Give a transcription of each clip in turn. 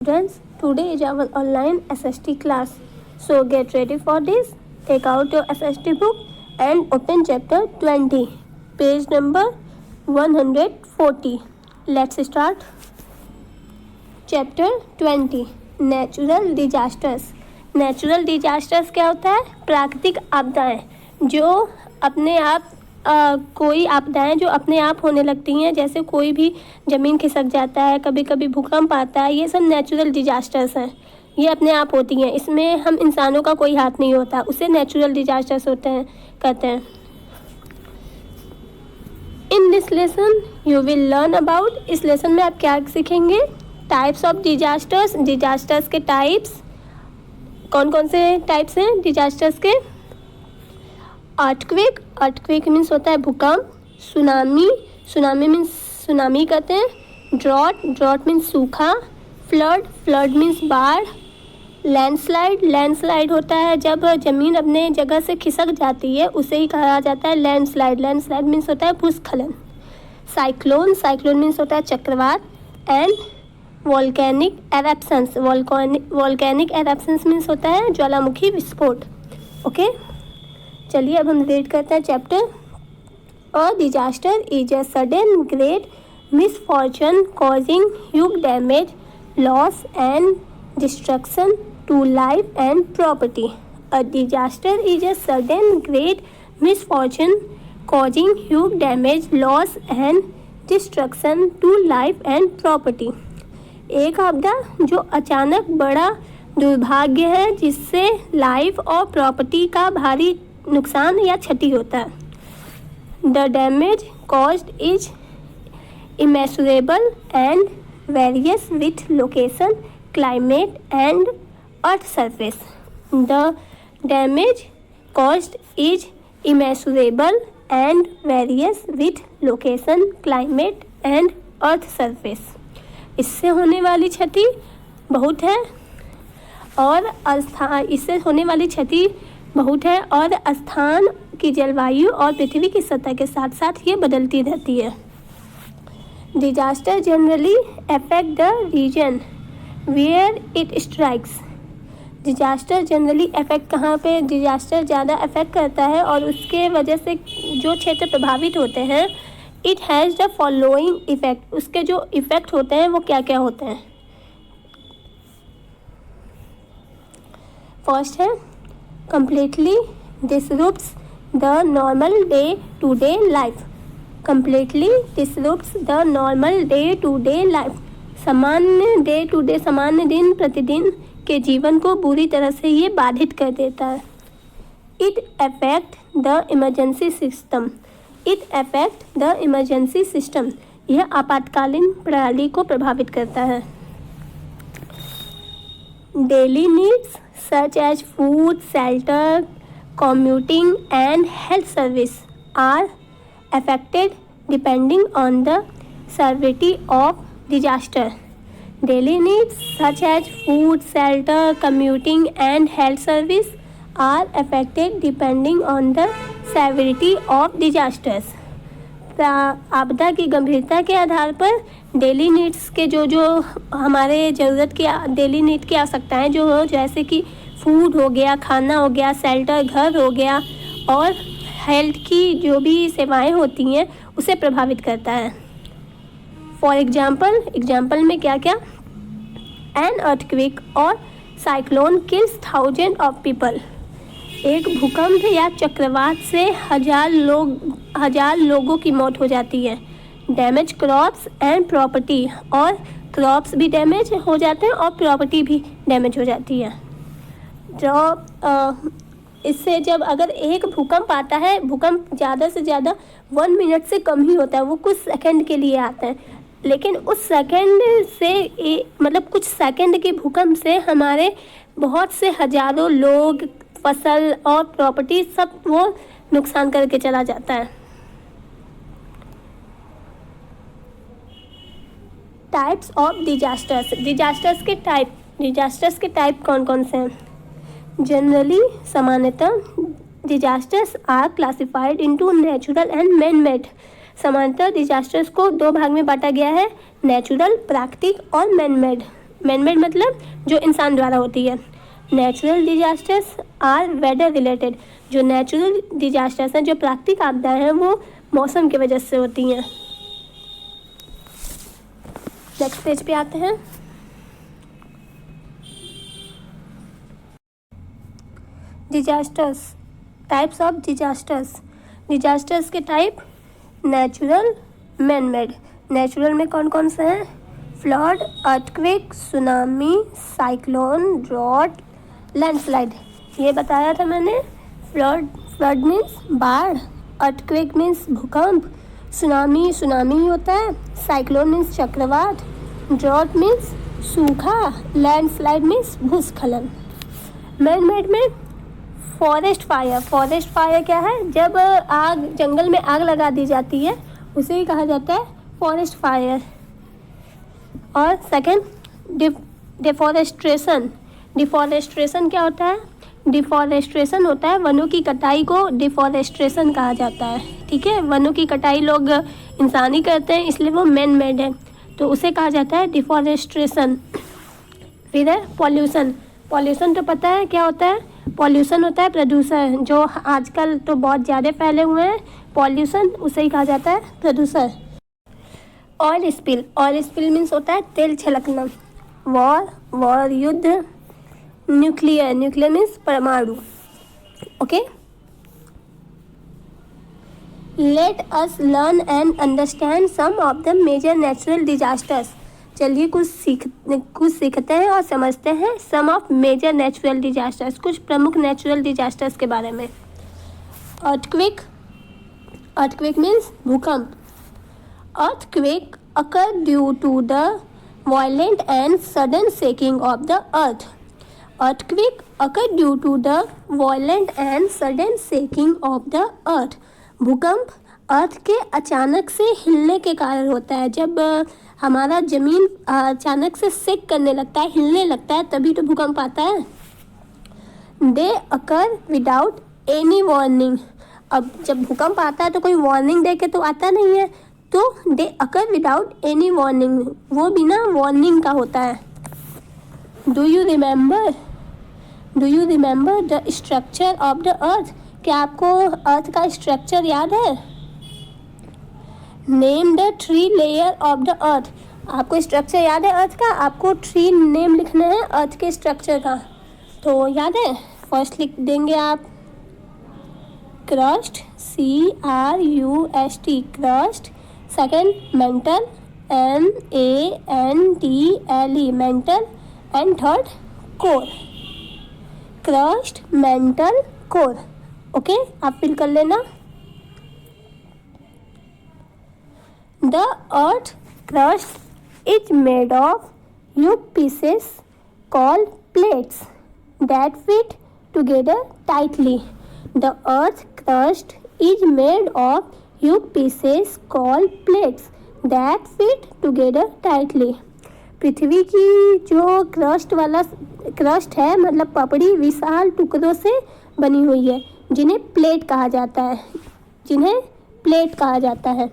Students, today is our online SST class. So get ready for this. Take out your SST book and open chapter 20, page number 140. Let's start. Chapter 20, Natural Disasters. Natural disasters क्या होता है? प्राकृतिक आपदाएं जो अपने आप कोई आपदाएं जो अपने आप होने लगती हैं, जैसे कोई भी ज़मीन खिसक जाता है, कभी कभी भूकंप आता है, ये सब नेचुरल डिजास्टर्स हैं। ये अपने आप होती हैं, इसमें हम इंसानों का कोई हाथ नहीं होता, उसे नेचुरल डिजास्टर्स होते हैं कहते हैं। In this lesson you will learn about, इस लेसन में आप क्या सीखेंगे? टाइप्स ऑफ डिजास्टर्स, डिजास्टर्स के टाइप्स, कौन कौन से टाइप्स हैं डिजास्टर्स के? अर्थक्वेक, अर्थक्वेक मीन्स होता है भूकंप। सुनामी, सुनामी मीन्स सुनामी कहते हैं। ड्रॉट, ड्रॉट मीन्स सूखा। फ्लड, फ्लड मीन्स बाढ़। लैंडस्लाइड, लैंडस्लाइड होता है जब ज़मीन अपने जगह से खिसक जाती है, उसे ही कहा जाता है लैंडस्लाइड। लैंडस्लाइड मीन्स होता है भूस्खलन। साइक्लोन, साइक्लोन मीन्स होता है चक्रवात। एंड वोल्केनिक एरप्शंस, वोल्केनिक एरप्शंस मीन्स होता है ज्वालामुखी विस्फोट। ओके, चलिए अब हम रीड करते हैं chapter. A disaster is a sudden great misfortune causing huge damage, loss and destruction to life and property. A disaster is a sudden great misfortune causing huge damage, loss and destruction to life and property. एक आपदा जो अचानक बड़ा दुर्भाग्य है जिससे life और property का भारी नुकसान या क्षति होता है। The damage caused is immeasurable and various with location, climate and earth surface. The damage caused is immeasurable and various with location, climate and earth surface. इससे होने वाली क्षति बहुत है और इससे होने वाली क्षति बहुत है और स्थान की जलवायु और पृथ्वी की सतह के साथ साथ ये बदलती रहती है। Disaster generally affect the region where it strikes. Disaster generally affect कहाँ पे डिजास्टर ज़्यादा अफेक्ट करता है और उसके वजह से जो क्षेत्र प्रभावित होते हैं, it has the following effect, उसके जो इफ़ेक्ट होते हैं वो क्या क्या होते हैं? फर्स्ट है completely disrupts the normal day-to-day life. Completely disrupts the normal day-to-day life. सामान्य डे टू डे, सामान्य दिन प्रतिदिन के जीवन को बुरी तरह से ये बाधित कर देता है। It affect the emergency system. It affect the emergency system. यह आपातकालीन प्रणाली को प्रभावित करता है। Daily needs such as food, shelter, commuting and health service are affected depending on the severity of disaster. Daily needs such as food, shelter, commuting and health service are affected depending on the severity of disasters. आपदा की गंभीरता के आधार पर daily needs के जो हमारे ज़रूरत की डेली नीड की आवश्यकताएं जो हो, जैसे कि फूड हो गया, खाना हो गया, शेल्टर घर हो गया और हेल्थ की जो भी सेवाएं होती हैं उसे प्रभावित करता है। फॉर एग्जाम्पल में क्या क्या? एन अर्थक्वेक और cyclone kills thousand of people. एक भूकंप या चक्रवात से हजार लोगों की मौत हो जाती है। डैमेज क्रॉप्स एंड प्रॉपर्टी, और क्रॉप्स भी डैमेज हो जाते हैं और प्रॉपर्टी भी डैमेज हो जाती है। जो इससे जब अगर एक भूकंप आता है, भूकंप ज़्यादा से ज़्यादा 1 मिनट से कम ही होता है, वो कुछ सेकंड के लिए आता है, लेकिन उस सेकंड से मतलब कुछ सेकंड के भूकंप से हमारे बहुत से हजारों लोग, फसल और प्रॉपर्टी सब वो नुकसान करके चला जाता है। टाइप्स ऑफ डिजास्टर्स, डिजास्टर्स के टाइप कौन कौन से हैं? जनरली, सामान्यतः disasters are classified into natural and man made. सामान्यतः डिजास्टर्स को 2 भाग में बांटा गया है, नेचुरल प्राकृतिक और मैन मेड। मैन मेड मतलब जो इंसान द्वारा होती है। Natural disasters are weather related, जो नेचुरल डिजास्टर्स हैं, जो प्राकृतिक आपदाएं हैं, वो मौसम की वजह से होती हैं। नेक्स्ट पेज पे आते हैं। Disasters, types of disasters. Disasters के type natural, man made. Natural में कौन कौन से हैं? Flood, earthquake, tsunami, cyclone, drought, landslide. ये बताया था मैंने। फ्लड मीन्स बाढ़, अर्थक्वेक मीन्स भूकंप, सुनामी होता है, साइक्लोन मीन्स चक्रवात, ड्रॉट मीन्स सूखा, लैंडस्लाइड मीन्स भूस्खलन। मैन मेड में फॉरेस्ट फायर क्या है? जब आग, जंगल में आग लगा दी जाती है, उसे ही कहा जाता है फॉरेस्ट फायर। और सेकंड डिफॉरेस्ट्रेशन क्या होता है? डिफॉरेस्ट्रेशन होता है वनों की कटाई को डिफॉरेस्ट्रेशन कहा जाता है। ठीक है, वनों की कटाई लोग इंसान ही करते हैं, इसलिए वो मैन मेड है, तो उसे कहा जाता है डिफॉरेस्ट्रेशन। फिर है पॉल्यूशन तो पता है क्या होता है? पॉल्यूशन होता है प्रदूषण, जो आजकल तो बहुत ज़्यादा फैले हुए हैं। पॉल्यूशन उसे ही कहा जाता है प्रदूषण। ऑयल स्पिल मीन्स होता है तेल छलकना। वॉर युद्ध। न्यूक्लियर मीन्स परमाणु। Okay, let us learn and understand some of the major natural disasters. चलिए कुछ सीखते हैं और समझते हैं some of major natural disasters, कुछ प्रमुख नेचुरल डिजास्टर्स के बारे में। अर्थक्वेक मीन्स भूकंप। Earthquake occur due to the violent and sudden shaking of the earth. Earthquake occur due to the violent and sudden shaking of the earth. भूकंप अर्थ के अचानक से हिलने के कारण होता है। जब हमारा ज़मीन अचानक से शेक करने लगता है, हिलने लगता है, तभी तो भूकंप आता है। दे अकर विदाउट एनी वार्निंग। अब जब भूकंप आता है तो कोई वार्निंग दे के तो आता नहीं है, तो दे अकर विदाउट एनी वार्निंग, वो बिना वार्निंग का होता है। Do you remember the structure of the अर्थ। क्या आपको अर्थ का स्ट्रक्चर याद है? Name the 3 layer of the अर्थ। आपको स्ट्रक्चर याद है अर्थ का? आपको 3 नेम लिखने हैं अर्थ के स्ट्रक्चर का, तो याद है? फर्स्ट लिख देंगे आप crust, CRUST, crust. Second mental, MANTLE, mental. And third core, crust, mental, core. Okay, आप फिल कर लेना। The earth crust is made of huge pieces called plates that fit together tightly. The earth crust is made of huge pieces called plates that fit together tightly. पृथ्वी की जो crust है, मतलब पपड़ी, विशाल टुकड़ों से बनी हुई है, जिन्हें प्लेट कहा जाता है,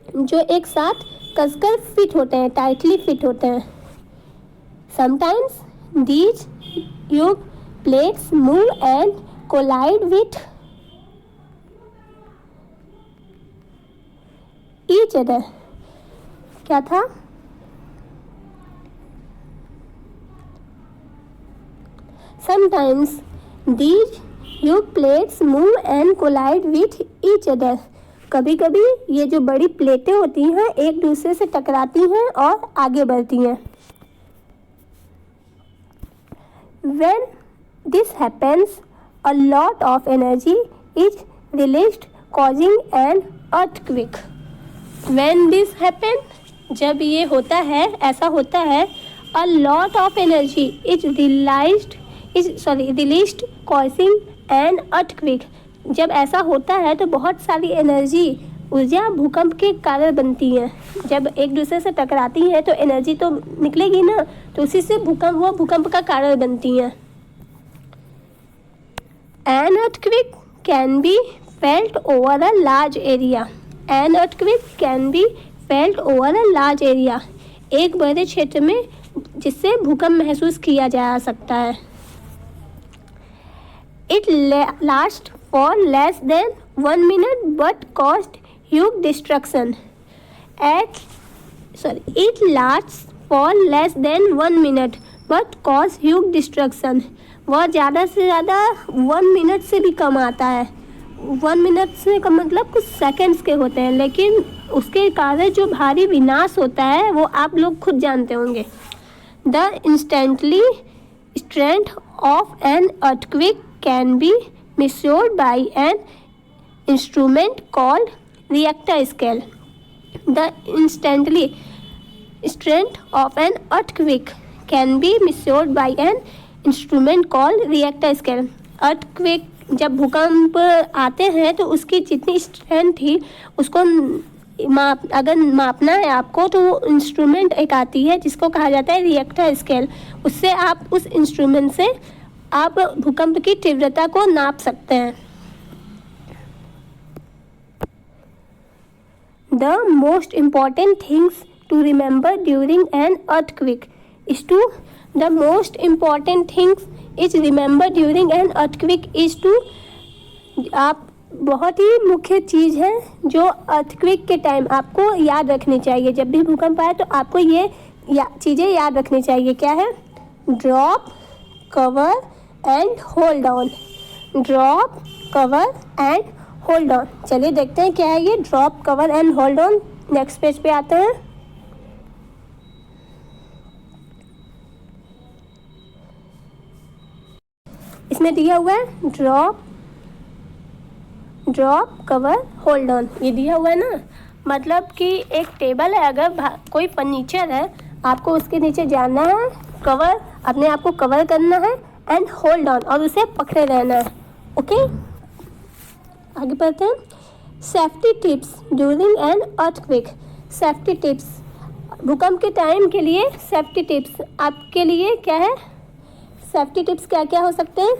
जो एक साथ कसकर फिट होते हैं, टाइटली फिट होते हैं। Sometimes these huge plates move and collide with each other. क्या था? Sometimes these huge plates move and collide with each other. कभी कभी ये जो बड़ी प्लेटें होती हैं एक दूसरे से टकराती हैं और आगे बढ़ती हैं। When this happens, a lot of energy is released, causing an earthquake. When this happens, जब ये होता है, ऐसा होता है, a lot of energy is released, causing an earthquake. जब ऐसा होता है तो बहुत सारी ऊर्जा भूकंप के कारण बनती है। जब एक दूसरे से टकराती है तो एनर्जी तो निकलेगी ना, तो उसी से भूकंप का कारण बनती हैं। An earthquake can be felt over a large area. An earthquake can be felt over a large area. एक बड़े क्षेत्र में जिससे भूकंप महसूस किया जा सकता है। It lasts for less than 1 minute but caused huge destruction. It lasts for less than 1 minute but cause huge destruction. वह ज़्यादा से ज़्यादा 1 मिनट से भी कम आता है। 1 मिनट से का मतलब कुछ सेकंड्स के होते हैं, लेकिन उसके कारण जो भारी विनाश होता है वो आप लोग खुद जानते होंगे। The instantly strength of an earthquake can be measured by an instrument called Richter scale. The instantly strength of an earthquake can be measured by an instrument called Richter scale. Earthquake जब भूकंप आते हैं तो उसकी जितनी strength थी उसको अगर मापना है आपको तो वो इंस्ट्रूमेंट एक आती है जिसको कहा जाता है रिएक्टर स्केल। उससे आप उस इंस्ट्रूमेंट से आप भूकंप की तीव्रता को नाप सकते हैं। The most important things to remember during an earthquake is to आप बहुत ही मुख्य चीज़ है जो अर्थक्वेक के टाइम आपको याद रखनी चाहिए। जब भी भूकंप आए तो आपको ये चीज़ें याद रखनी चाहिए। क्या है? Drop, cover and hold on. Drop, cover and hold on. चलिए देखते हैं क्या है ये drop, cover and hold on. Next page पे आते हैं। इसमें दिया हुआ है ड्रॉप, कवर, होल्ड ऑन। ये दिया हुआ है ना, मतलब कि एक टेबल है, अगर कोई फर्नीचर है आपको उसके नीचे जाना है, कवर अपने आप को कवर करना है एंड होल्ड ऑन और उसे पकड़े रहना है। ओके, आगे बढ़ते हैं। Safety tips during an earthquake. Safety tips भूकंप के टाइम के लिए सेफ्टी टिप्स आपके लिए क्या है? सेफ्टी टिप्स क्या क्या हो सकते हैं?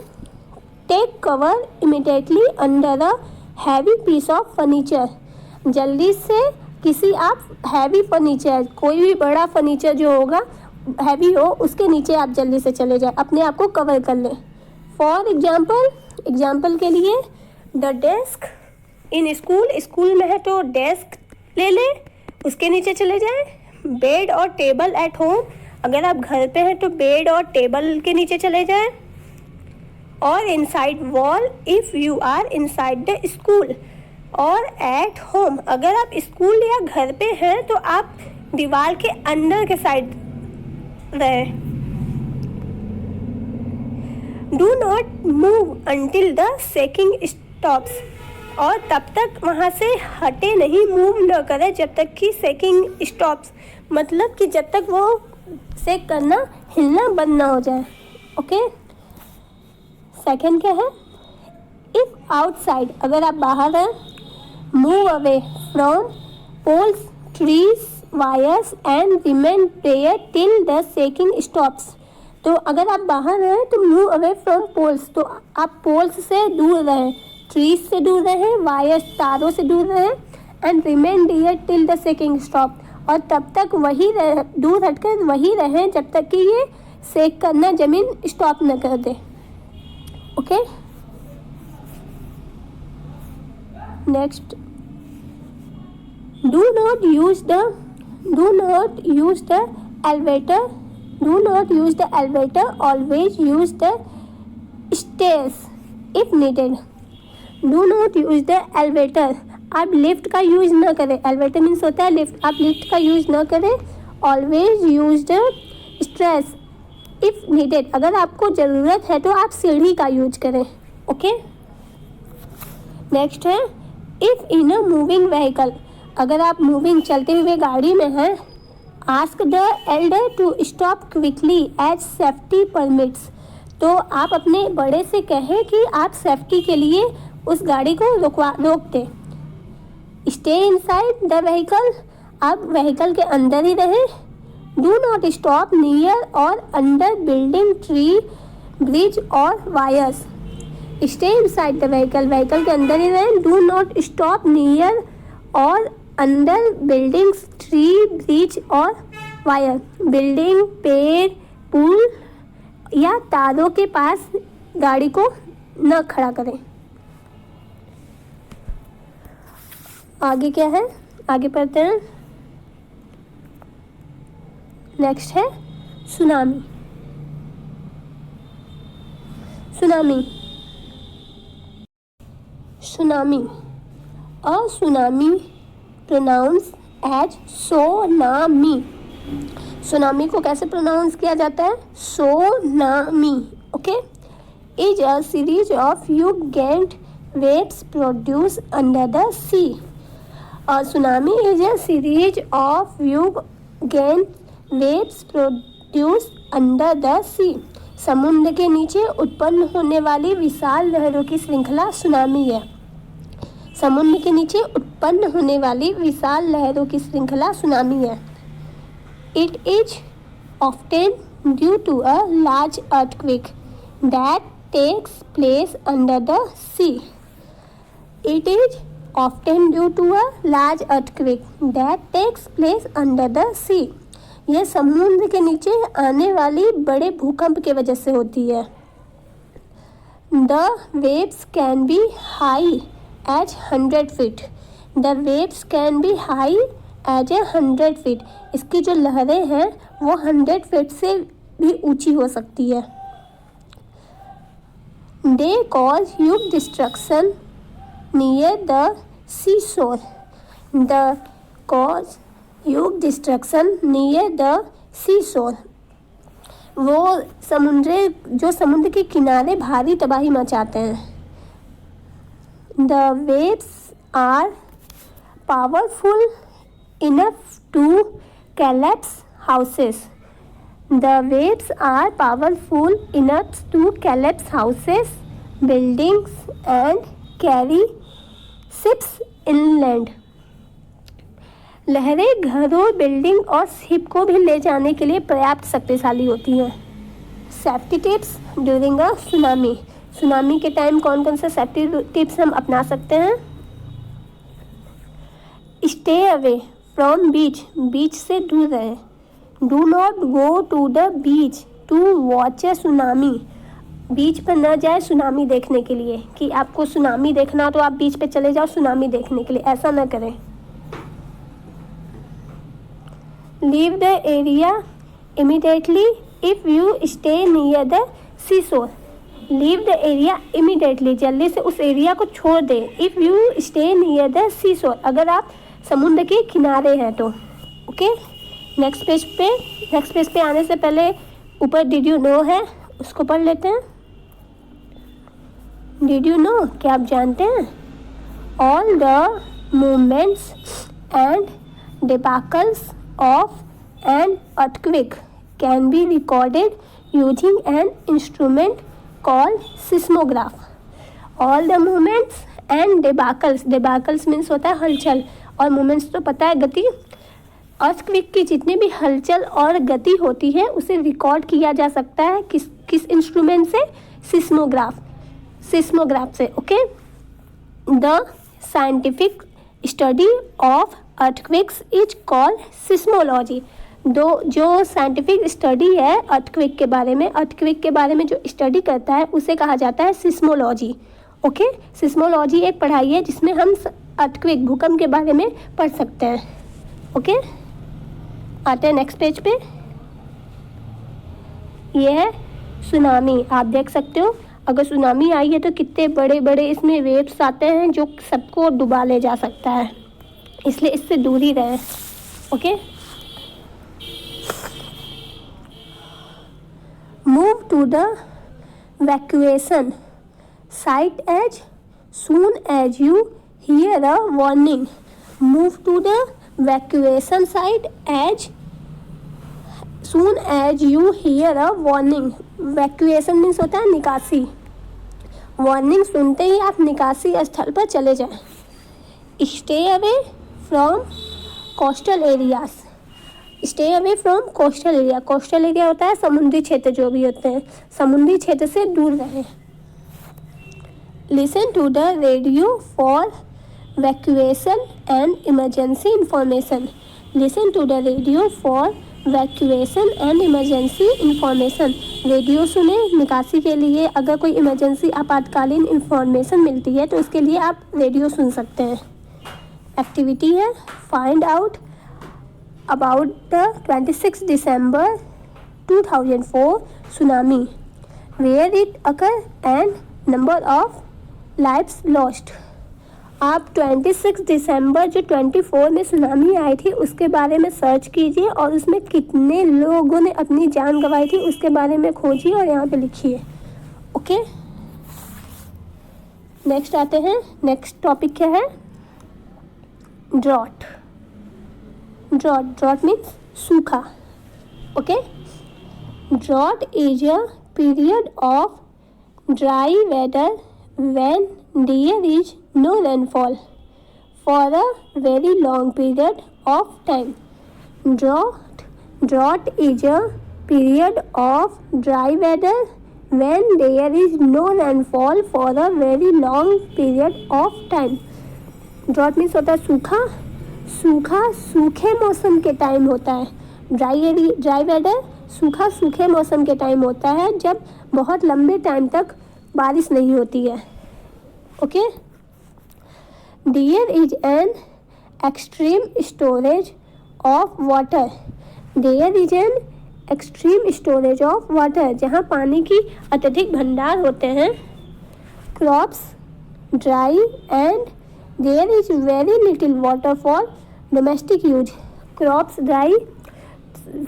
Take cover immediately under a heavy piece of furniture. जल्दी से किसी आप हैवी फर्नीचर, कोई भी बड़ा फर्नीचर जो होगा हैवी हो उसके नीचे आप जल्दी से चले जाए, अपने आप को कवर कर लें। फॉर एग्जाम्पल के लिए द डेस्क इन स्कूल में है तो डेस्क ले लें, उसके नीचे चले जाएं। बेड और टेबल एट होम, अगर आप घर पे हैं तो बेड और टेबल के नीचे चले जाएं। और inside wall if you are inside the school. और एट होम, अगर आप स्कूल या घर पे हैं तो आप दीवार के अंदर के साइड रहें। Do not move until the shaking stops. और तब तक वहाँ से हटे नहीं, मूव न करें जब तक कि शेकिंग स्टॉप्स, मतलब कि जब तक वो शेक करना, हिलना बंद ना हो जाए। ओके, सेकेंड क्या है? इफ़ आउटसाइड, अगर आप बाहर हैं, move away from poles, trees, wires and remain there till the shaking stops. तो अगर आप बाहर हैं तो मूव अवे फ्रॉम पोल्स, तो आप पोल्स से दूर रहें, ट्रीज से दूर रहें, वायर्स तारों से दूर रहें and remain there till the shaking stop. और तब तक वही दूर हटकर वही रहें जब तक कि ये शेक करना ज़मीन स्टॉप न कर दे। Okay, next, do not use the elevator, always use the stairs if needed. Do not use the elevator, आप लिफ्ट का यूज़ ना करें। एलिवेटर मीन्स होता है लिफ्ट, आप लिफ्ट का यूज़ ना करें। Always use the stairs if needed, अगर आपको ज़रूरत है तो आप सीढ़ी का यूज करें। ओके, नेक्स्ट है if in a moving vehicle, अगर आप मूविंग चलते हुए गाड़ी में हैं, ask the elder to stop quickly as safety permits. तो आप अपने बड़े से कहें कि आप सेफ्टी के लिए उस गाड़ी को रोक दें। स्टे इनसाइड द व्हीकल, आप व्हीकल के अंदर ही रहें। डू नॉट स्टॉप नियर और अंडर बिल्डिंग, ट्री, ब्रिज और wires. Stay inside the vehicle, vehicle के अंदर ही रहें। डू नॉट स्टॉप नियर और अंडर बिल्डिंग्स, ट्री, ब्रिज और वायर, बिल्डिंग, पेड़, पुल या तारों के पास गाड़ी को न खड़ा करें। आगे क्या है, आगे पढ़ते हैं। नेक्स्ट है tsunami. Tsunami, tsunami, a tsunami pronounce as tsunami. Tsunami को कैसे प्रोनाउंस किया जाता है, tsunami. Okay, is a series of ह्यूगेंट waves produced under the sea. A tsunami is a series of huge waves produced under the sea. समुद्र के नीचे उत्पन्न होने वाली विशाल लहरों की श्रृंखला सुनामी है। समुद्र के नीचे उत्पन्न होने वाली विशाल लहरों की श्रृंखला सुनामी है। It is often due to a large earthquake that takes place under the sea. It is often due to a large earthquake that takes place under the sea. यह समुद्र के नीचे आने वाली बड़े भूकंप के वजह से होती है। The waves can be high as 100 feet. The waves can be high as 100 feet. इसकी जो लहरें हैं वो 100 फीट से भी ऊंची हो सकती है। They cause huge destruction near the seashore. The cause huge destruction near the seashore. वो समुद्र के किनारे भारी तबाही मचाते हैं। The waves are powerful enough to collapse houses. The waves are powerful enough to collapse houses, buildings, and carry ships inland. लहरें घरों, बिल्डिंग और शिप को भी ले जाने के लिए पर्याप्त शक्तिशाली होती हैं। Safety tips during a tsunami. Tsunami के टाइम कौन कौन से सेफ्टी टिप्स हम अपना सकते हैं? Stay away from beach, beach से दूर रहें। Do not go to the beach to watch a tsunami. Beach पर न जाए सुनामी देखने के लिए, कि आपको सुनामी देखना हो तो आप बीच पे चले जाओ सुनामी देखने के लिए, ऐसा न करें। Leave the area immediately if you stay near the seashore. Leave the area immediately, जल्दी से उस एरिया को छोड़ दें। If you stay near the seashore, अगर आप समुद्र के किनारे हैं तो। ओके, नेक्स्ट पेज पे आने से पहले ऊपर डिड यू नो है, उसको पढ़ लेते हैं। डिड यू नो, क्या आप जानते हैं? All the movements and debacles of an earthquake can be recorded using an instrument called seismograph. All the movements and debacles means होता है हलचल, और movements तो पता है गति। अर्थक्वेक की जितनी भी हलचल और गति होती है उसे रिकॉर्ड किया जा सकता है किस इंस्ट्रूमेंट से? सिस्मोग्राफ से। Okay, the scientific study of earthquakes is called seismology. जो साइंटिफिक स्टडी है अर्थक्वेक के बारे में जो स्टडी करता है उसे कहा जाता है सिस्मोलॉजी। ओके, सिस्मोलॉजी एक पढ़ाई है जिसमें हम अर्थक्वेक, भूकंप के बारे में पढ़ सकते हैं। ओके, आते हैं नेक्स्ट पेज पे। यह है सुनामी। आप देख सकते हो अगर सुनामी आई है तो कितने बड़े बड़े इसमें वेव्स आते हैं जो सबको डुबा ले जा सकता है, इसलिए इससे दूर ही रहें। Okay, move to the evacuation site as soon as you hear a warning. Move to the evacuation site as soon as you hear a warning. Evacuation means होता है निकासी। वार्निंग सुनते ही आप निकासी स्थल पर चले जाएं। Stay away from coastal areas. Stay away from coastal area. Coastal area होता है समुद्री क्षेत्र, जो भी होते हैं समुद्री क्षेत्र से दूर रहें। Listen to the radio for evacuation and emergency information. Listen to the radio for evacuation and emergency information, radio सुने निकासी के लिए। अगर कोई इमरजेंसी आपातकालीन इंफॉर्मेशन मिलती है तो इसके लिए आप रेडियो सुन सकते हैं। एक्टिविटी है find out about the 26 December 2004 tsunami, where it occur and number of lives lost. आप 26 दिसंबर जो 24 में सुनामी आई थी उसके बारे में सर्च कीजिए और उसमें कितने लोगों ने अपनी जान गंवाई थी उसके बारे में खोजिए और यहाँ पे लिखिए। ओके, नेक्स्ट आते हैं। नेक्स्ट टॉपिक क्या है? ड्रॉट। ड्रॉट मीन्स सूखा। Okay, drought is a period of dry weather when there is no rainfall for a very long period of time. Drought is a period of dry weather when there is no rainfall for a very long period of time. Drought means होता है सूखा। सूखे मौसम के time होता है। Dry weather सूखे मौसम के टाइम होता है जब बहुत लंबे टाइम तक बारिश नहीं होती है। Okay, there is an extreme storage of water. There is an extreme storage of water, जहाँ पानी की अत्यधिक भंडार होते हैं। Crops dry and there is very little water for domestic use. Crops dry,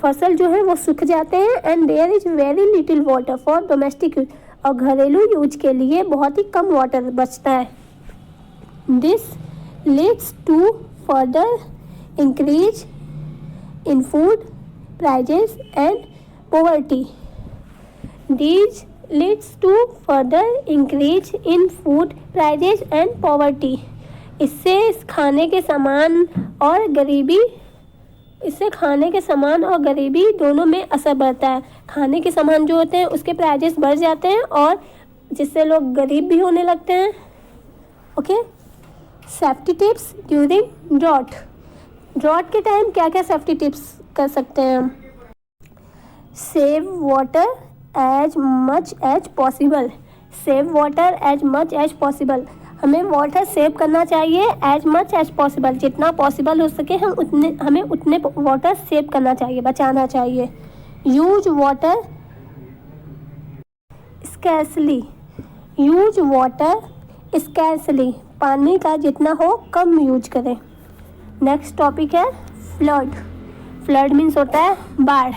फसल जो है वो सूख जाते हैं। And there is very little water for domestic use, और घरेलू यूज के लिए बहुत ही कम वाटर बचता है। This leads to further increase in food prices and poverty. These leads to further increase in food prices and poverty. इससे खाने के सामान और गरीबी दोनों में असर बढ़ता है। खाने के सामान जो होते हैं उसके प्राइजेस बढ़ जाते हैं और जिससे लोग गरीब भी होने लगते हैं। Okay, safety tips during drought के टाइम क्या क्या सेफ्टी टिप्स कर सकते हैं हम? Save water as much as possible. Save water as much as possible, हमें वाटर सेव करना चाहिए एज मच एज पॉसिबल, जितना पॉसिबल हो सके हमें उतने वाटर सेव करना चाहिए, बचाना चाहिए। Use water scarcely. Use water scarcely, पानी का जितना हो कम यूज करें। नेक्स्ट टॉपिक है फ्लड मीन्स होता है बाढ़।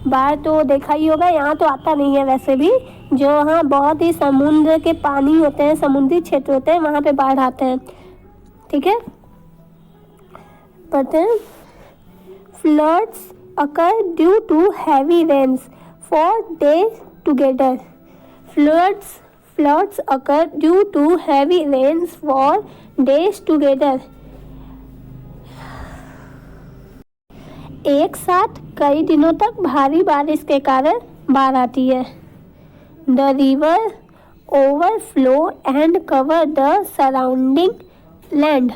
बाढ़ तो देखा ही होगा, यहाँ तो आता नहीं है वैसे भी। जो वहाँ बहुत ही समुद्र के पानी होते हैं, समुद्री क्षेत्र होते हैं, वहाँ पे बाढ़ आते हैं। ठीक है, पढ़ते हैं। Floods occur due to heavy rains for days together. Floods occur due to heavy rains for days together. एक साथ कई दिनों तक भारी बारिश के कारण बाढ़ आती है। The river overflow and cover the surrounding land.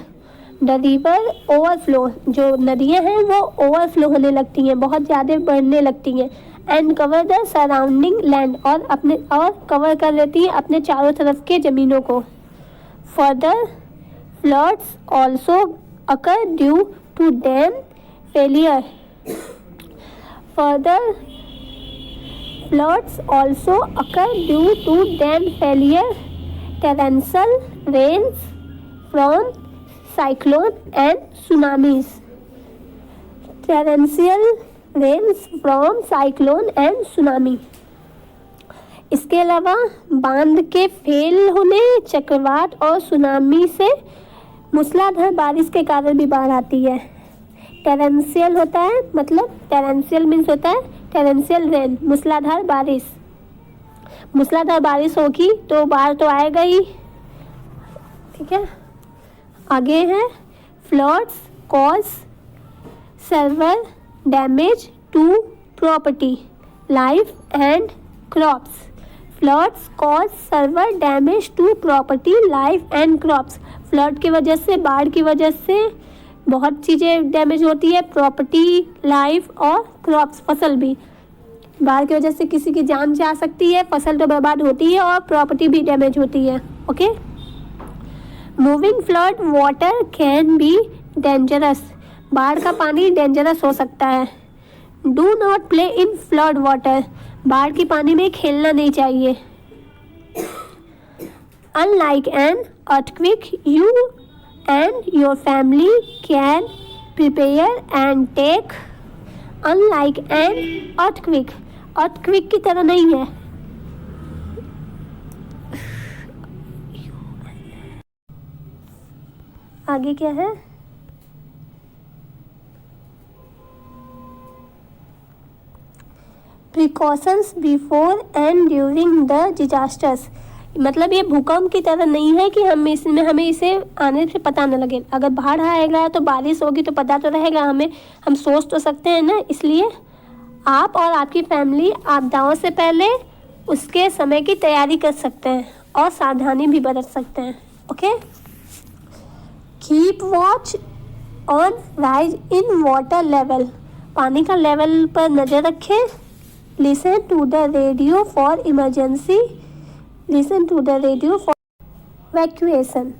The river overflow, जो नदियाँ हैं वो ओवरफ्लो होने लगती हैं, बहुत ज़्यादा बढ़ने लगती हैं। And cover the surrounding land, और कवर कर लेती हैं अपने चारों तरफ के ज़मीनों को। Further floods also occur due to dam failure. Further floods also occur due to dam failure, torrential rains from cyclone and tsunamis. Torrential rains from cyclone and tsunami. इसके अलावा बांध के फेल होने, चक्रवात और सुनामी से मूसलाधार बारिश के कारण भी बाढ़ आती है। टेरेंशियल होता है, मतलब टेरेंशियल मीन्स होता है टेरेंशियल रेन, मूसलाधार बारिश। मूसलाधार बारिश होगी तो बाढ़ तो आएगा ही। ठीक है, आगे है floods cause severe damage to property, life and crops. Floods cause severe damage to property, life and crops. Flood की वजह से, बाढ़ की वजह से बहुत चीज़ें डैमेज होती है, प्रॉपर्टी, लाइफ और क्रॉप्स, फसल भी। बाढ़ की वजह से किसी की जान जा सकती है, फसल तो बर्बाद होती है और प्रॉपर्टी भी डैमेज होती है। Okay, moving flood water can be dangerous, बाढ़ का पानी डेंजरस हो सकता है। Do not play in flood water, बाढ़ के पानी में खेलना नहीं चाहिए। Unlike an earthquake, you and your family can prepare and take. Unlike an earthquake, earthquake की तरह नहीं है। आगे क्या है? Precautions before and during the disasters, मतलब ये भूकंप की तरह नहीं है कि हमें इसे आने से पता न लगे। अगर बाढ़ आएगा तो बारिश होगी तो पता तो रहेगा हमें, हम सोच तो सकते हैं ना। इसलिए आप और आपकी फैमिली आपदाओं से पहले उसके समय की तैयारी कर सकते हैं और सावधानी भी बरत सकते हैं। Okay, keep watch on rise in water level, पानी का लेवल पर नज़र रखें। Listen to the radio for emergency, listen to the radio for evacuation,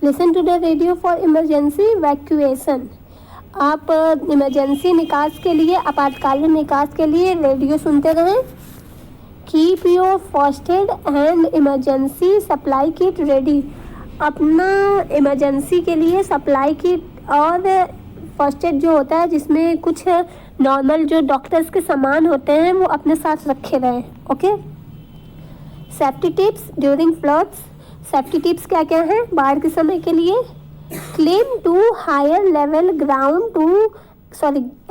listen to the radio for emergency evacuation. आप इमरजेंसी निकास के लिए, आपातकालीन निकास के लिए रेडियो सुनते रहें। Keep your first aid and emergency supply kit ready, अपना इमरजेंसी के लिए सप्लाई किट और फर्स्ट एड जो होता है जिसमें कुछ नॉर्मल जो डॉक्टर्स के सामान होते हैं वो अपने साथ रखे रहें। Okay, safety tips during floods, safety tips क्या क्या हैं बाढ़ के समय के लिए? Climb to higher level ground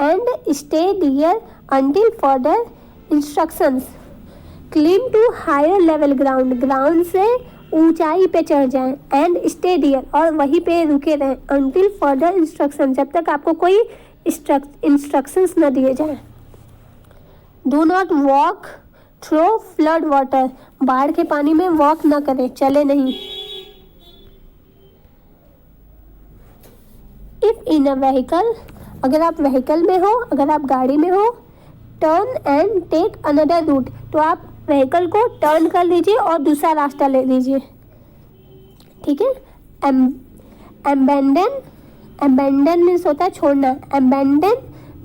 and stay there until further instructions. Climb to higher level ground, ground से ऊंचाई पे चढ़ जाएं, एंड स्टे डियर और वहीं पे रुके रहें, अंटिल फर्दर इंस्ट्रक्शन, जब तक आपको कोई इंस्ट्रक्शंस न दिए जाएं। Do not walk through flood water, बाढ़ के पानी में वॉक न करें, चले नहीं। इफ इन अ व्हीकल, अगर आप व्हीकल में हो, अगर आप गाड़ी में हो, turn and take another route, तो आप व्हीकल को टर्न कर लीजिए और दूसरा रास्ता ले लीजिए। ठीक है, एबेंडन मीन्स होता है छोड़ना। Abandon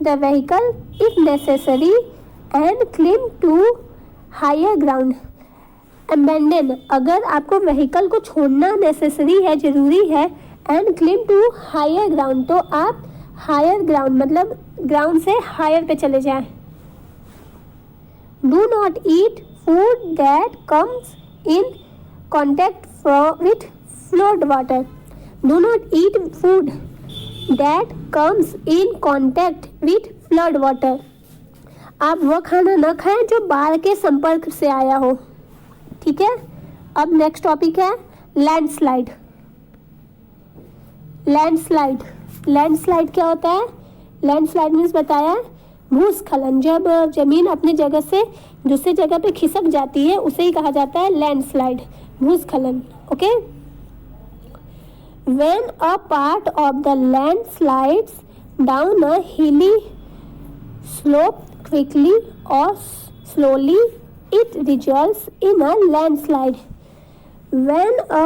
the vehicle if necessary and climb to higher ground. Abandon, अगर आपको व्हीकल को छोड़ना नेसेसरी है, जरूरी है, and climb to higher ground, तो आप हायर ग्राउंड मतलब ग्राउंड से हायर पे चले जाएं। Do not eat food that comes in contact with flood water, do not eat food that comes in contact with flood water, आप वो खाना न खाएं जो बाढ़ के संपर्क से आया हो। ठीक है, अब नेक्स्ट टॉपिक है लैंडस्लाइड। लैंडस्लाइड, लैंडस्लाइड क्या होता है? लैंडस्लाइड मीन्स बताया भूस्खलन, जब जमीन अपनी जगह से दूसरी जगह पे खिसक जाती है उसे ही कहा जाता है लैंडस्लाइड, भूस्खलन। Okay, when a part of the land slides down अ हिली स्लोप क्विकली और slowly it results in a landslide. When a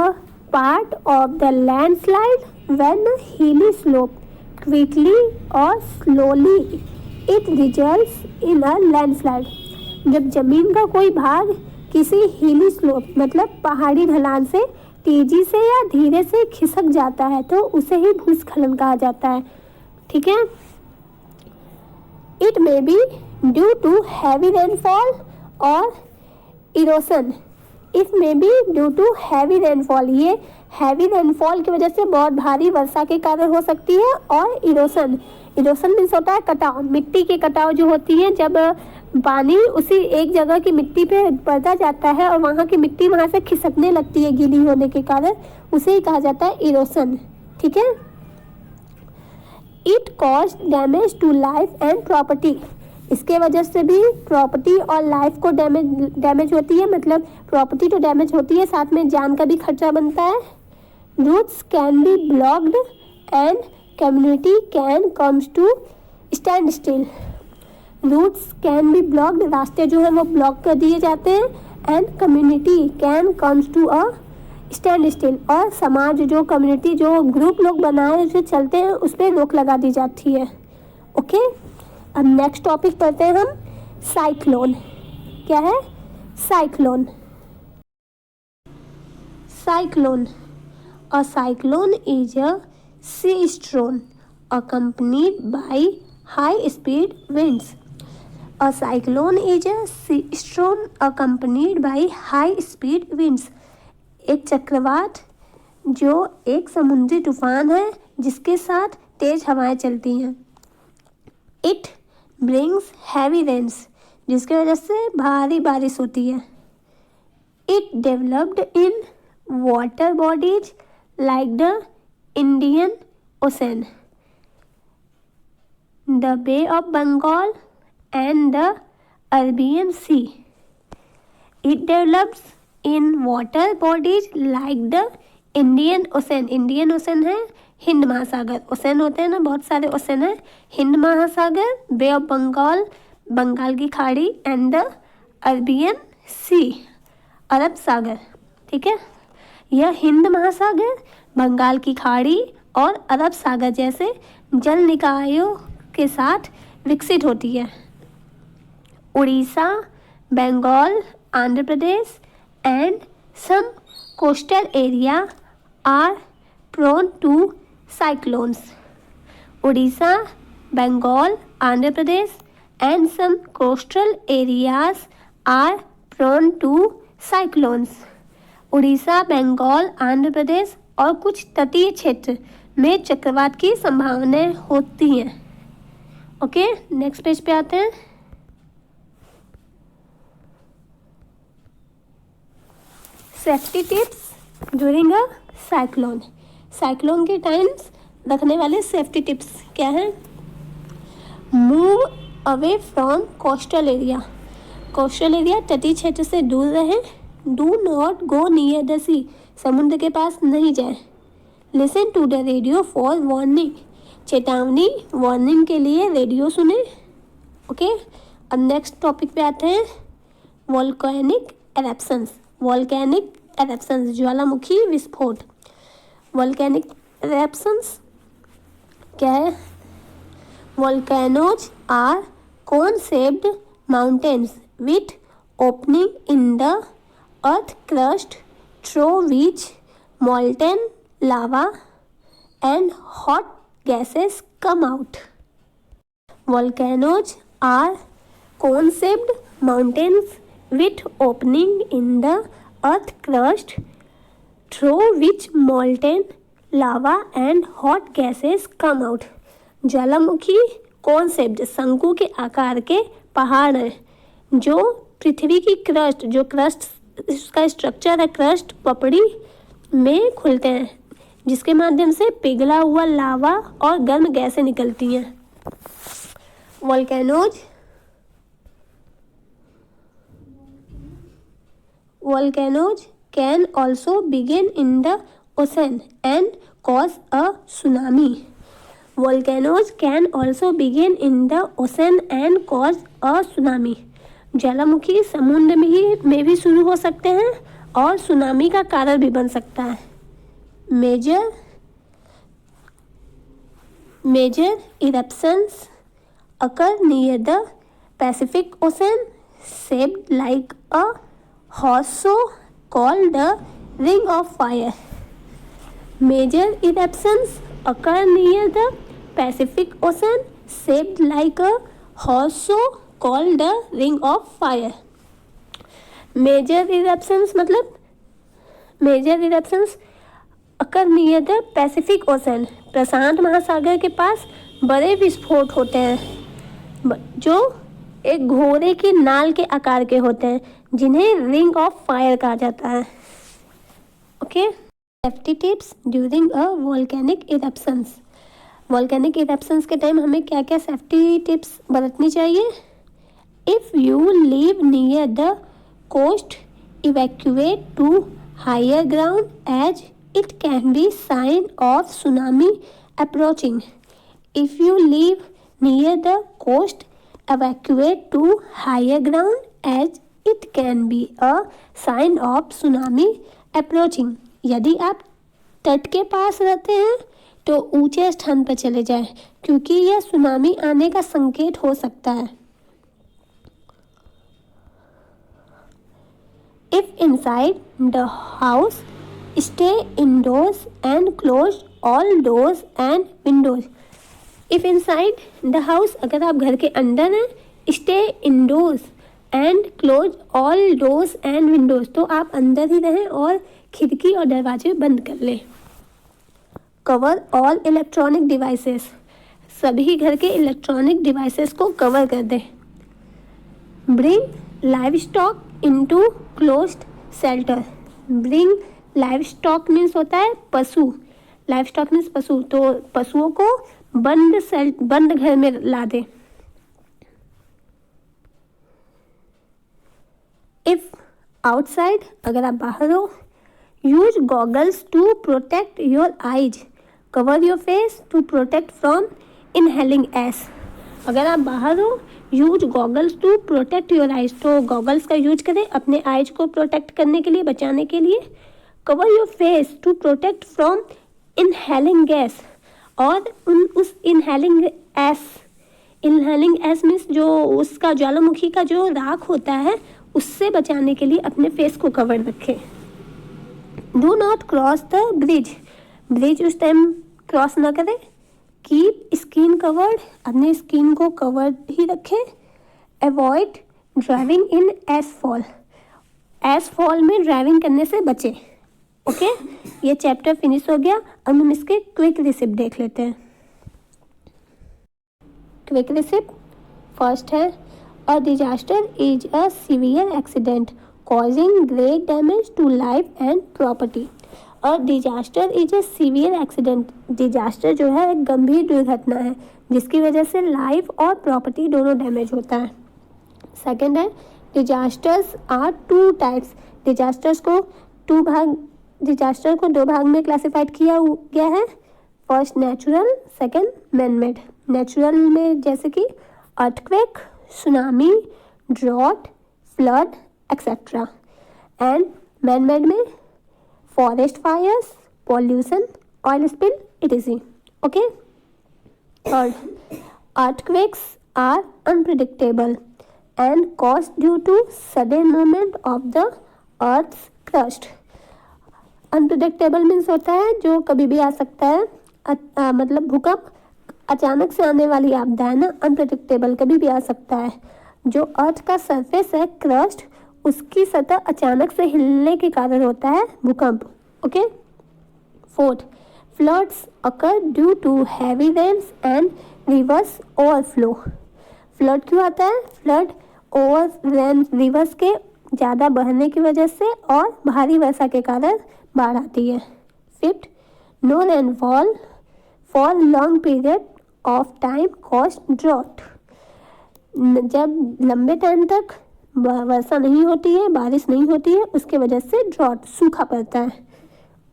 part of the landslide, when a hilly slope quickly or slowly, it results in a landslide. जब जमीन का कोई भाग किसी हिली slope मतलब पहाड़ी ढलान से तेजी से या धीरे से खिसक जाता है तो उसे ही भूस्खलन कहा जाता है। ठीक है, it may be due to heavy rainfall और erosion. If may be due to heavy rainfall, ये हैवी रेनफॉल की वजह से बहुत भारी वर्षा के कारण हो सकती है। और इरोसन, इरोसन मीन्स होता है कटाव, मिट्टी के कटाव जो होती है, जब पानी उसी एक जगह की मिट्टी पे बढ़ता जाता है और वहाँ की मिट्टी वहाँ से खिसकने लगती है गीली होने के कारण, उसे ही कहा जाता है इरोसन। ठीक है, it cause damage to life and property, इसके वजह से भी प्रॉपर्टी और लाइफ को डैमेज होती है, मतलब प्रॉपर्टी तो डैमेज होती है, साथ में जान का भी खर्चा बनता है। Routes can be blocked and community can comes to stand still. Routes can be blocked, रास्ते जो है वो ब्लॉक कर दिए जाते हैं. And community can comes to a standstill, और समाज जो कम्युनिटी जो ग्रुप लोग बनाए जो चलते हैं उस पर रोक लगा दी जाती है. ओके, अब नेक्स्ट टॉपिक पढ़ते हैं हम. साइक्लोन. क्या है? Cyclone. Cyclone. A cyclone is a sea storm accompanied by high speed winds. A cyclone is a sea storm accompanied by high speed winds. एक चक्रवात जो एक समुद्री तूफान है जिसके साथ तेज हवाएं चलती हैं. It brings heavy rains, जिसकी वजह से भारी बारिश होती है. It developed in water bodies like the Indian Ocean, the Bay of Bengal and the Arabian Sea. It develops in water bodies like the Indian Ocean. Indian Ocean है हिंद महासागर. Ocean होते हैं ना, बहुत सारे ओशन है. हिंद महासागर, बे ऑफ बंगाल, बंगाल की खाड़ी, एंड द अरबियन सी, अरब सागर. ठीक है, यह हिंद महासागर, बंगाल की खाड़ी और अरब सागर जैसे जल निकायों के साथ विकसित होती है. Orissa, Bengal, Andhra Pradesh and some coastal area are prone to cyclones. Orissa, Bengal, Andhra Pradesh and some coastal areas are prone to cyclones. Orissa, Bengal, Andhra Pradesh और कुछ तटीय क्षेत्र में चक्रवात की संभावनाएं होती हैं. ओके, नेक्स्ट पेज पे आते हैं. Safety tips during a cyclone. Cyclone के टाइम्स रखने वाले सेफ्टी टिप्स क्या हैं? Move away from coastal area. Coastal area तटीय क्षेत्र से दूर रहें. Do not go near the sea. समुद्र के पास नहीं जाएं. Listen to the radio for warning. चेतावनी, वार्निंग के लिए रेडियो सुने. ओके, अब नेक्स्ट टॉपिक पे आते हैं. वोल्केनिक एरप्शंस. वोल्केनिक एरप्शंस, ज्वालामुखी विस्फोट. वोल्केनिक एरप्शंस क्या है? Volcanoes are cone shaped mountains with opening in the earth crust through which molten lava and hot gases come out. Volcanoes are cone-shaped mountains with opening in the earth crust through which molten lava and hot gases come out. Jwalamukhi cone shaped, शंकु के आकार के पहाड़ हैं जो पृथ्वी की crust, जो crust इसका स्ट्रक्चर है, क्रस्ट पपड़ी में खुलते हैं जिसके माध्यम से पिघला हुआ लावा और गर्म गैसें निकलती हैं. Volcanoes can also begin in the ocean and cause a tsunami. Volcanoes can also begin in the ocean and cause a tsunami. ज्वालामुखी समुद्र में भी शुरू हो सकते हैं और सुनामी का कारण भी बन सकता है. Major eruptions occur near the Pacific Ocean, shaped like a horseshoe called the Ring of Fire. Major eruptions occur near the Pacific Ocean, shaped like a horseshoe called the Ring of Fire. Major eruptions मतलब major eruptions occur near the Pacific Ocean. प्रशांत महासागर के पास बड़े विस्फोट होते हैं जो एक घोड़े की नाल के आकार के होते हैं जिन्हें रिंग ऑफ फायर कहा जाता है. Okay, safety tips during a volcanic eruptions. Volcanic eruptions के टाइम हमें क्या क्या सेफ्टी टिप्स बरतनी चाहिए? If you live near the coast, evacuate to higher ground as it can be sign of tsunami approaching. If you live near the coast, evacuate to higher ground as it can be a sign of tsunami approaching. यदि आप तट के पास रहते हैं तो ऊंचे स्थान पर चले जाएं, क्योंकि यह सुनामी आने का संकेत हो सकता है. If inside the house, stay indoors and close all doors and windows. If inside the house, अगर आप घर के अंदर हैं, stay indoors and close all doors and windows, तो आप अंदर ही रहें और खिड़की और दरवाजे बंद कर लें. Cover all electronic devices. सभी घर के इलेक्ट्रॉनिक डिवाइसेस को कवर कर दें. Bring livestock into closed shelter. Bring livestock means होता है पशु. Livestock means पशु, तो पशुओं को बंद घर में ला दे. If outside, अगर आप बाहर हो, use goggles to protect your eyes. Cover your face to protect from inhaling air. अगर आप बाहर हो, use goggles to protect your eyes, तो गॉगल्स का यूज करें अपने आइज को प्रोटेक्ट करने के लिए, बचाने के लिए. Cover your face to protect from inhaling gas, और उस इनहेलिंग एस मीन्स जो उसका ज्वालामुखी का जो राख होता है उससे बचाने के लिए अपने फेस को कवर रखें. Do not cross the bridge उस टाइम क्रॉस ना करें. कीप स्किन कवर्ड, अपने स्किन को कवर्ड ही रखें. अवॉइड ड्राइविंग इन एसफॉल में ड्राइविंग करने से बचें. ओके, ये चैप्टर फिनिश हो गया. अब हम इसके क्विक रिसिप्ट देख लेते हैं. क्विक रिसिप्ट फर्स्ट है, a disaster is a severe accident causing great damage to life and property. और disaster is a severe accident. Disaster जो है एक गंभीर दुर्घटना है जिसकी वजह से लाइफ और प्रॉपर्टी दोनों डैमेज होता है. सेकंड है, disasters are two types. Disaster को दो भाग में क्लासिफाइड किया गया है. First natural, second manmade. Natural में जैसे कि earthquake, tsunami, drought, flood etcetera. And manmade में forest fires, pollution, oil spill, etc. Okay. Third, earthquakes are unpredictable and caused due to sudden movement of the earth's crust. Unpredictable means होता है जो कभी भी आ सकता है. मतलब भूकंप अचानक से आने वाली आपदा है ना. अनप्रेडिक्टेबल कभी भी आ सकता है. जो अर्थ का सरफेस है क्रस्ट, उसकी सतह अचानक से हिलने के कारण होता है भूकंप. Okay. Fourth, floods occur due to heavy rains and rivers overflow. Flood क्यों आता है? फ्लड ओवर रेन रिवर्स के ज़्यादा बहने की वजह से और भारी वर्षा के कारण बाढ़ आती है. Fifth, no rainfall for long period of time cost drought. जब लंबे टाइम तक वर्षा नहीं होती है, बारिश नहीं होती है, उसके वजह से ड्रॉट, सूखा पड़ता है.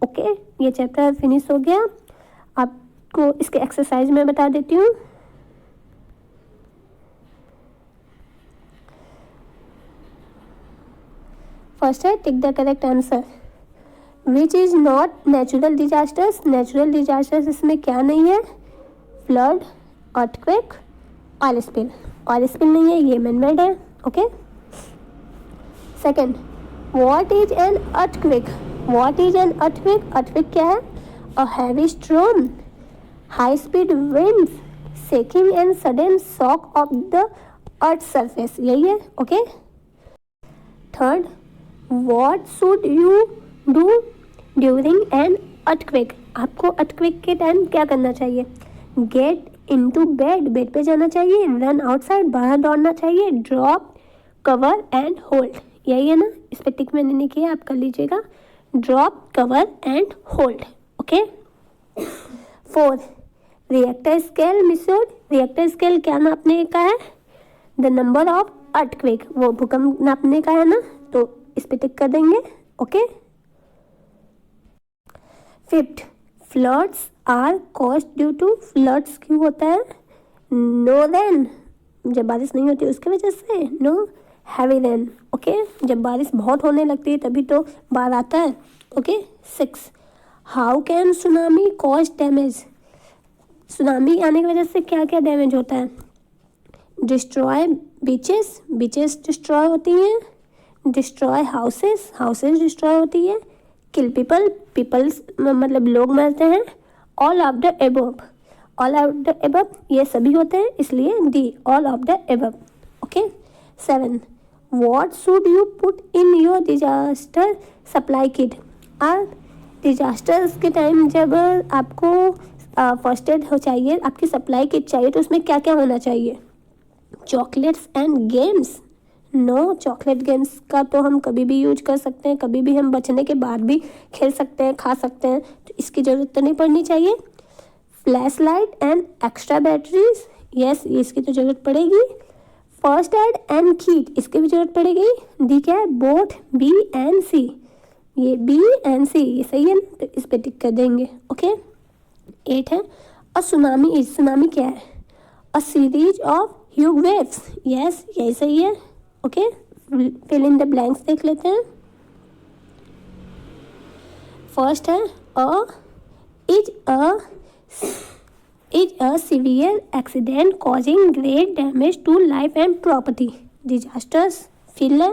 ओके, ये चैप्टर फिनिश हो गया. आपको इसके एक्सरसाइज में बता देती हूँ. फर्स्ट है tick the correct answer. Which is not natural disasters. Natural disasters इसमें क्या नहीं है? Flood, earthquake, oil spill. Oil spill नहीं है, ये मैनमेड है. Okay. Second, what is an earthquake. What is an earthquake. Earthquake क्या है? A heavy storm, high speed winds, shaking and sudden shock of the earth surface. यही है. Okay. Third, what should you do during an earthquake. आपको earthquake के time क्या करना चाहिए? Get into bed, bed पे जाना चाहिए. रन आउटसाइड, बाहर दौड़ना चाहिए. Drop, cover and hold. यही है ना. इस पर टिक मैंने नहीं किया, आप कर लीजिएगा. Drop, cover and hold. Okay. Fourth, Richter scale method. Richter scale क्या नापने का है? द नंबर ऑफ अर्थक्वेक, वो भूकंप नापने का है ना, तो इस पे टिक कर देंगे. Okay. Fifth, floods are caused due to floods क्यों होता है? नो रेन, जब बारिश नहीं होती उसकी वजह से। नो हैवी रेन, ओके, जब बारिश बहुत होने लगती है तभी तो बाढ़ आता है, okay. 6, how can tsunami cause damage? Tsunami आने की वजह से क्या क्या डैमेज होता है? डिस्ट्रॉय बीचेस, बीचेस डिस्ट्रॉय होती हैं। डिस्ट्रॉय हाउसेस, हाउसेस डिस्ट्रॉय होती है। किल पीपल, पीपल्स मतलब लोग मरते हैं। All of the above, all of the above ये सभी होते हैं, इसलिए D, all of the above, okay. 7, what should you put in your disaster supply kit? और डिजास्टर्स के टाइम जब आपको फर्स्ट एड हो चाहिए, आपकी सप्लाई किट चाहिए, तो उसमें क्या क्या होना चाहिए? Chocolates and games? No, chocolate games का तो हम कभी भी यूज कर सकते हैं, कभी भी हम बचने के बाद भी खेल सकते हैं, खा सकते हैं, तो इसकी ज़रूरत तो नहीं पड़नी चाहिए। Flash light and extra batteries, yes इसकी तो ज़रूरत पड़ेगी। फर्स्ट एड एंड किट, इसकी भी ज़रूरत पड़ेगी। डी क्या है? बोथ बी एंड सी, ये बी एंड सी ये सही है ना, तो इस पर टिक कर देंगे, ओके। 8 है, अ सुनामी इज, सुनामी क्या है? A series of huge waves, yes यही सही है, okay. Fill in the blanks देख लेते हैं। फर्स्ट है is a severe accident causing great damage to life and property. Disasters fill है।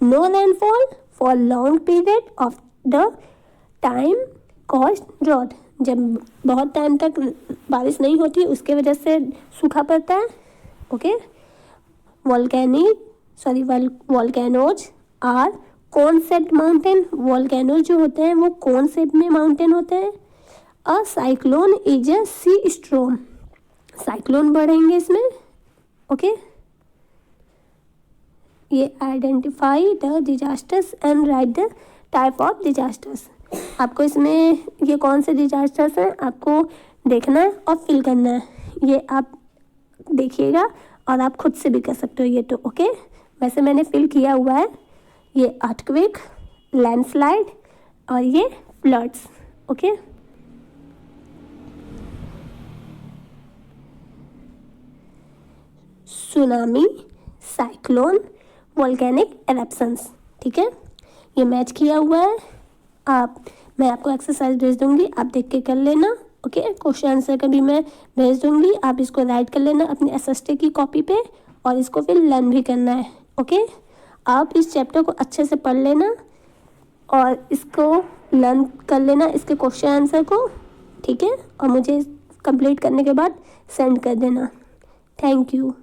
No rainfall for long period of the time cause drought, जब बहुत टाइम तक बारिश नहीं होती उसके वजह से सूखा पड़ता है, ओके। वॉल्केनोज आर कौन शेप्ड माउंटेन, वॉल्केनोज जो होते हैं वो कौन शेप में माउंटेन होते हैं? A cyclone is a sea storm, cyclone बढ़ेंगे इसमें, ओके। ये identify the disasters and write the type of disasters, आपको इसमें ये कौन से डिजास्टर्स हैं आपको देखना है और फिल करना है, ये आप देखिएगा और आप खुद से भी कर सकते हो ये तो, ओके। वैसे मैंने फिल किया हुआ है, ये अर्थक्वेक, लैंडस्लाइड और ये floods, okay. Tsunami, cyclone, volcanic eruptions, ठीक है, ये मैच किया हुआ है। मैं आपको एक्सरसाइज भेज दूंगी, आप देख के कर लेना, ओके। क्वेश्चन आंसर का भी मैं भेज दूंगी, आप इसको राइट कर लेना अपनी एसएसटी की कॉपी पे और इसको फिर लर्न भी करना है, ओके। आप इस चैप्टर को अच्छे से पढ़ लेना और इसको लर्न कर लेना, इसके क्वेश्चन आंसर को, ठीक है, और मुझे कंप्लीट करने के बाद सेंड कर देना। Thank you.